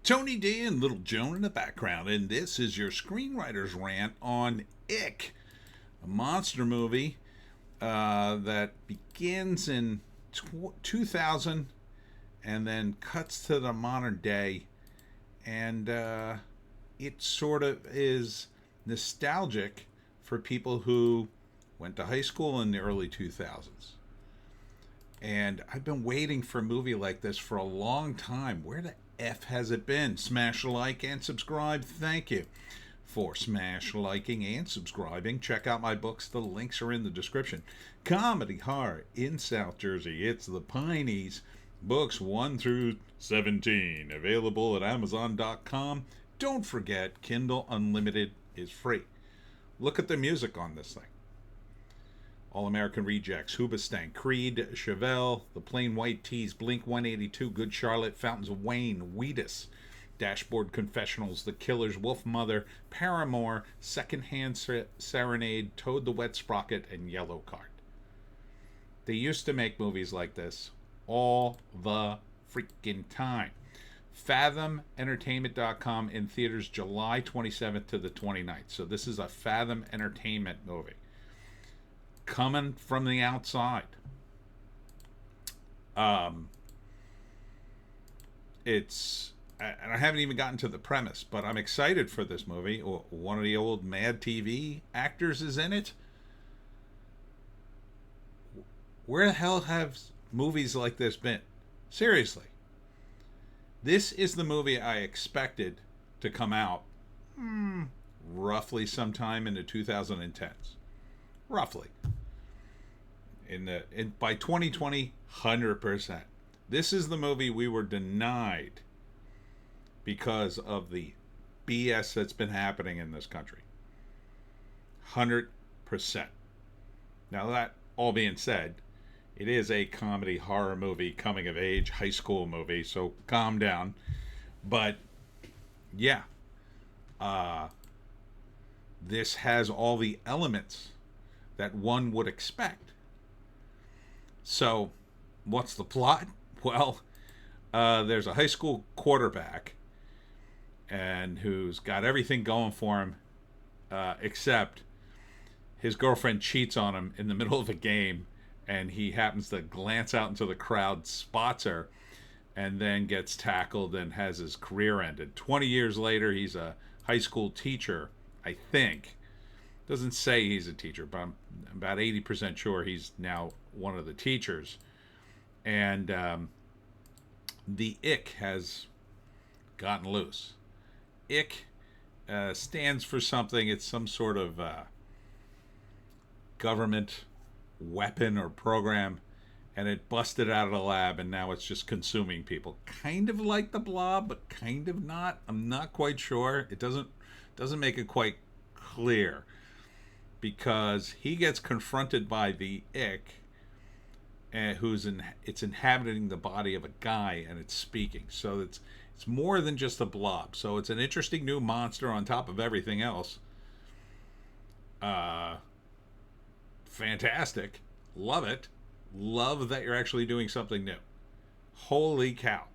Tony D and Little Joan in the background, and this is your Screenwriter's Rant on ICK, a monster movie that begins in 2000 and then cuts to the modern day, and it sort of is nostalgic for people who went to high school in the early 2000s. And I've been waiting for a movie like this for a long time. Where the F has it been? Smash a like and subscribe. Thank you for smash liking and subscribing. Check out my books. The links are in the description. Comedy horror in South Jersey. It's the Pineys. Books 1 through 17. Available at Amazon.com. Don't forget, Kindle Unlimited is free. Look at the music on this thing. All American Rejects, Hoobastank, Creed, Chevelle, The Plain White Tees, Blink 182, Good Charlotte, Fountains of Wayne, Wheatus, Dashboard Confessionals, The Killers, Wolf Mother, Paramore, Secondhand Serenade, Toad the Wet Sprocket, and Yellow Card. They used to make movies like this all the freaking time. FathomEntertainment.com in theaters July 27th to the 29th. So this is a Fathom Entertainment movie. Coming from the outside. It's, and I haven't even gotten to the premise, but I'm excited for this movie. One of the old Mad TV actors is in it. Where the hell have movies like this been? Seriously. This is the movie I expected to come out roughly sometime in the 2010s. Roughly. By 2020, 100%. This is the movie we were denied because of the BS that's been happening in this country. 100%. Now, that all being said, it is a comedy horror movie, coming of age, high school movie, so calm down. But, yeah. This has all the elements that one would expect. So, what's the plot? Well, there's a high school quarterback and who's got everything going for him, except his girlfriend cheats on him in the middle of a game, and he happens to glance out into the crowd, spots her, and then gets tackled and has his career ended. 20 years later, he's a high school teacher, I think. Doesn't say he's a teacher, but I'm about 80% sure he's now one of the teachers. And the ICK has gotten loose. ICK stands for something. It's some sort of government weapon or program, and it busted out of the lab, and now it's just consuming people. Kind of like the blob, but kind of not. I'm not quite sure. It doesn't make it quite clear, because he gets confronted by the ICK, it's inhabiting the body of a guy, and it's speaking. So it's more than just a blob. So it's an interesting new monster on top of everything else. Fantastic. Love it. Love that you're actually doing something new. Holy cow.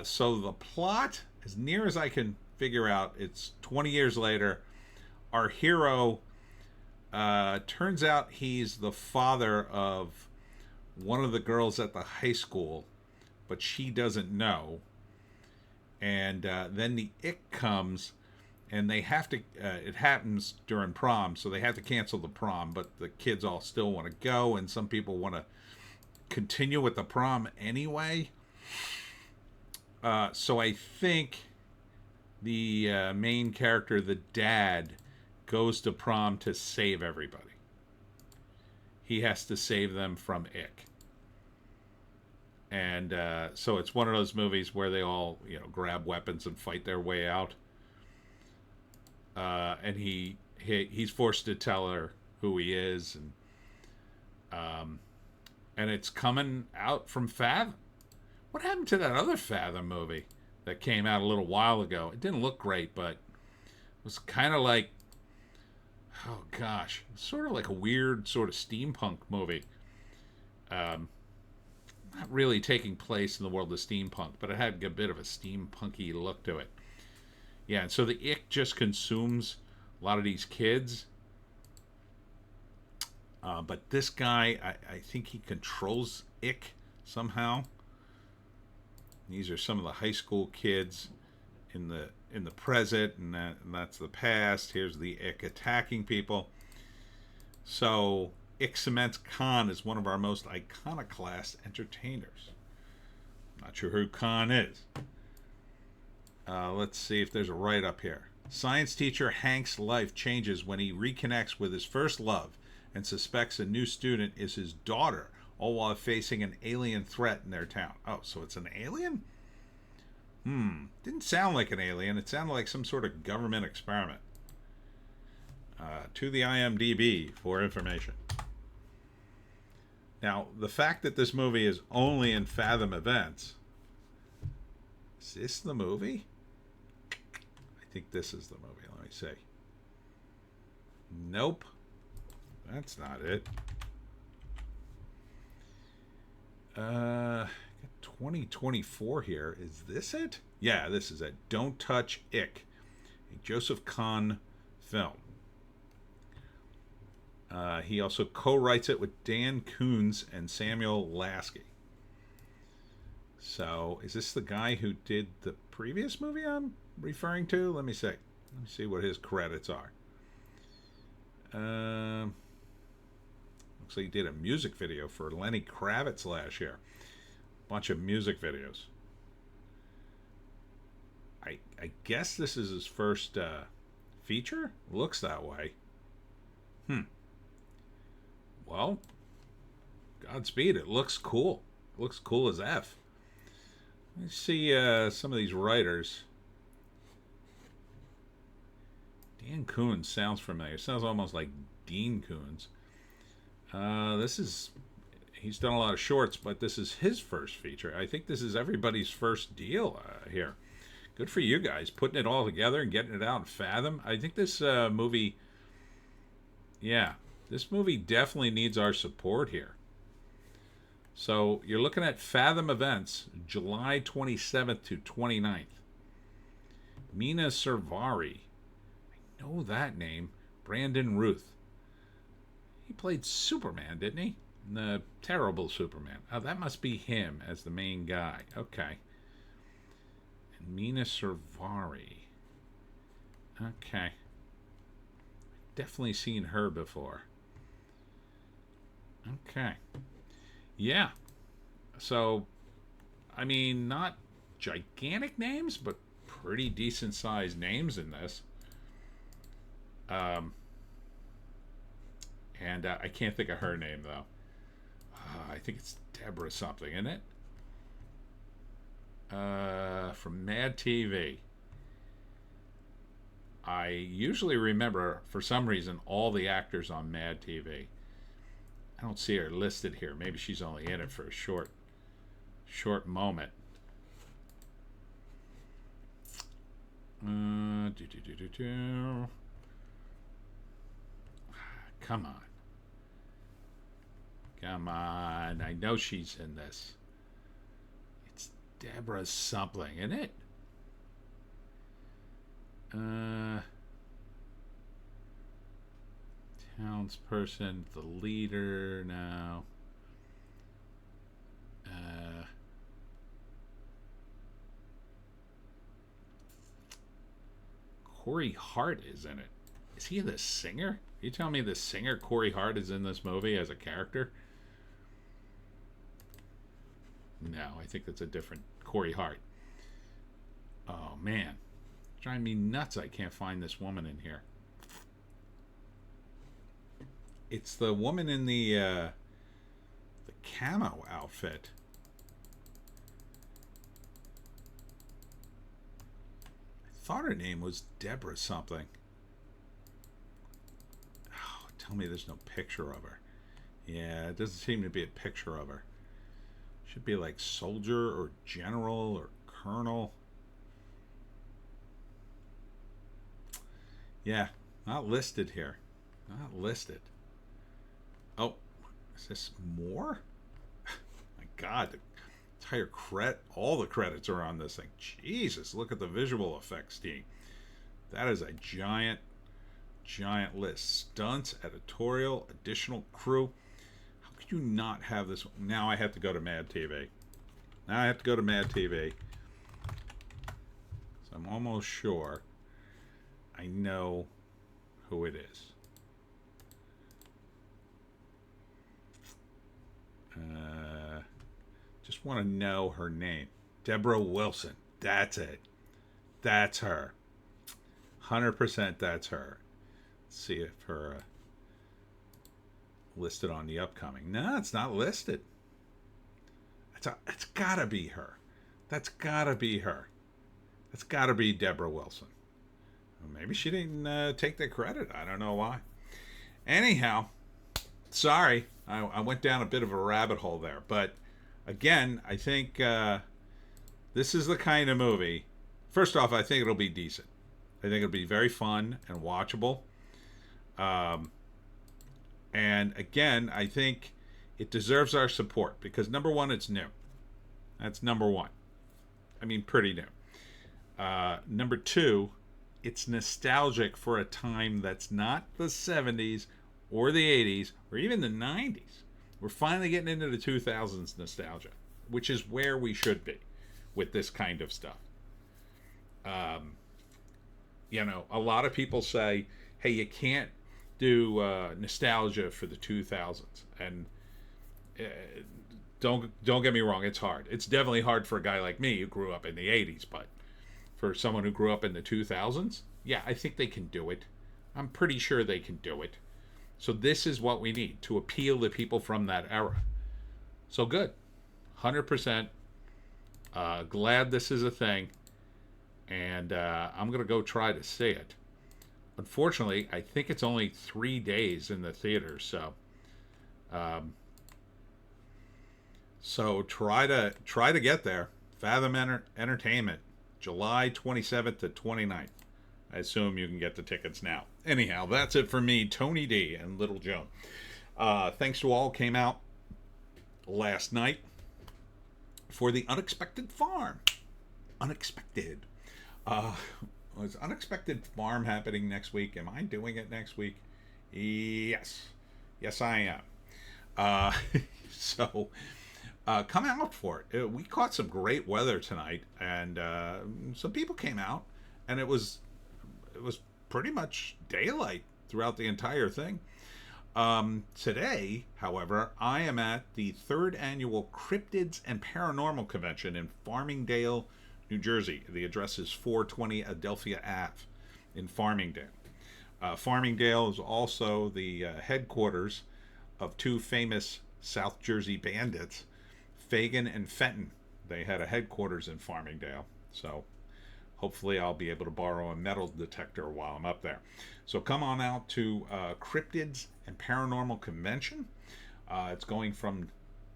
So the plot, as near as I can figure out, it's 20 years later. Our hero, turns out he's the father of one of the girls at the high school, but she doesn't know. And then the ICK comes, and they have to, it happens during prom, so they have to cancel the prom, but the kids all still want to go, and some people want to continue with the prom anyway. So I think the main character, the dad, goes to prom to save everybody. He has to save them from ICK. And so it's one of those movies where they all, grab weapons and fight their way out. And he's forced to tell her who he is, and it's coming out from Fathom. What happened to that other Fathom movie that came out a little while ago? It didn't look great, but it was kind of like, oh gosh, sort of like a weird sort of steampunk movie. not really taking place in the world of steampunk, but it had a bit of a steampunky look to it. Yeah, and so the ick just consumes a lot of these kids. But this guy, I think he controls ick somehow. These are some of the high school kids in the present, and that's the past. Here's the ick attacking people. So Ick cements Khan is one of our most iconoclast entertainers. Not sure who Khan is. Let's see if there's a write-up here. Science teacher Hank's life changes when he reconnects with his first love and suspects a new student is his daughter, all while facing an alien threat in their town. Oh, so it's an alien? Didn't sound like an alien. It sounded like some sort of government experiment. To the IMDb for information. Now, the fact that this movie is only in Fathom Events, is this the movie? I think this is the movie. Let me see. Nope. That's not it. 2024 here. Is this it? Yeah, this is it. Don't Touch Ick, a Joseph Kahn film. He also co-writes it with Dan Koons and Samuel Lasky. So, is this the guy who did the previous movie I'm referring to? Let me see. Let me see what his credits are. Looks like he did a music video for Lenny Kravitz last year. Bunch of music videos. I guess this is his first feature? Looks that way. Well, Godspeed. It looks cool. It looks cool as F. Let's see some of these writers. Dan Koons sounds familiar. Sounds almost like Dean Koons. He's done a lot of shorts, but this is his first feature. I think this is everybody's first deal here. Good for you guys, putting it all together and getting it out in Fathom. I think this movie, this movie definitely needs our support here. So you're looking at Fathom Events, July 27th to 29th. Mena Servari. I know that name. Brandon Routh. He played Superman, didn't he? The terrible Superman. Oh, that must be him as the main guy. Okay. And Mena Servari. Okay. Definitely seen her before. Okay. Yeah. So, I mean, not gigantic names, but pretty decent sized names in this. And I can't think of her name, though. I think it's Deborah something, isn't it? From Mad TV. I usually remember, for some reason, all the actors on Mad TV. I don't see her listed here. Maybe she's only in it for a short moment. Come on. Come on. I know she's in this. It's Deborah something, isn't it? Townsperson, the leader now. Corey Hart is in it. Is he the singer? You tell me the singer Corey Hart is in this movie as a character? No, I think that's a different Corey Hart. Oh man, driving me nuts. I can't find this woman in here. It's the woman in the camo outfit. I thought her name was Deborah something. Oh, tell me there's no picture of her. Yeah, it doesn't seem to be a picture of her. Should be like soldier or general or colonel. Yeah, not listed here. Not listed. Oh, is this more? My God, the entire all the credits are on this thing. Jesus, look at the visual effects team. That is a giant list. Stunts, editorial, additional crew. How could you not have this? Now I have to go to Mad TV. So I'm almost sure I know who it is. Just want to know her name. Deborah Wilson. That's it. That's her. 100% that's her. Let's see if her listed on the upcoming. No, it's not listed. It's gotta be her. That's gotta be her. That's gotta be Deborah Wilson. Maybe she didn't take the credit. I don't know why. Anyhow, sorry. I went down a bit of a rabbit hole there. But again, I think this is the kind of movie. First off, I think it'll be decent. I think it'll be very fun and watchable. And again, I think it deserves our support because number one, it's new. That's number one. I mean, pretty new. Number two, it's nostalgic for a time that's not the 70s or the 80s or even the 90s. We're finally getting into the 2000s nostalgia, which is where we should be with this kind of stuff. You know, a lot of people say, hey, you can't do nostalgia for the 2000s. And don't get me wrong, it's hard. It's definitely hard for a guy like me who grew up in the 80s, but for someone who grew up in the 2000s, yeah, I think they can do it. I'm pretty sure they can do it. So this is what we need to appeal to people from that era. So good. 100%. Glad this is a thing. And I'm going to go try to see it. Unfortunately, I think it's only 3 days in the theaters. So try to get there. Fathom Entertainment, July 27th to 29th. I assume you can get the tickets now. Anyhow, that's it for me, Tony D and Little Joan. Thanks to all who came out last night for the Unexpected Farm. Unexpected. Was Unexpected Farm happening next week? Am I doing it next week? Yes. Yes, I am. So come out for it. We caught some great weather tonight, and some people came out, and it was pretty much daylight throughout the entire thing. Today, however, I am at the 3rd annual Cryptids and Paranormal Convention in Farmingdale, New Jersey. The address is 420 Adelphia Ave in Farmingdale. Farmingdale is also the headquarters of two famous South Jersey bandits, Fagin and Fenton. They had a headquarters in Farmingdale, so hopefully I'll be able to borrow a metal detector while I'm up there. So come on out to Cryptids and Paranormal Convention. It's going from,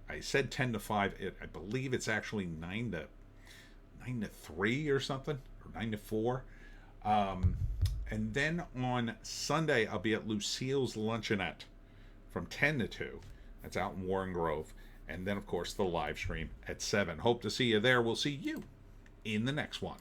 I said 10 to 5. I believe it's actually 9 to 3 or something, or 9 to 4. And then on Sunday, I'll be at Lucille's Luncheonette from 10 to 2. That's out in Warren Grove. And then, of course, the live stream at 7. Hope to see you there. We'll see you in the next one.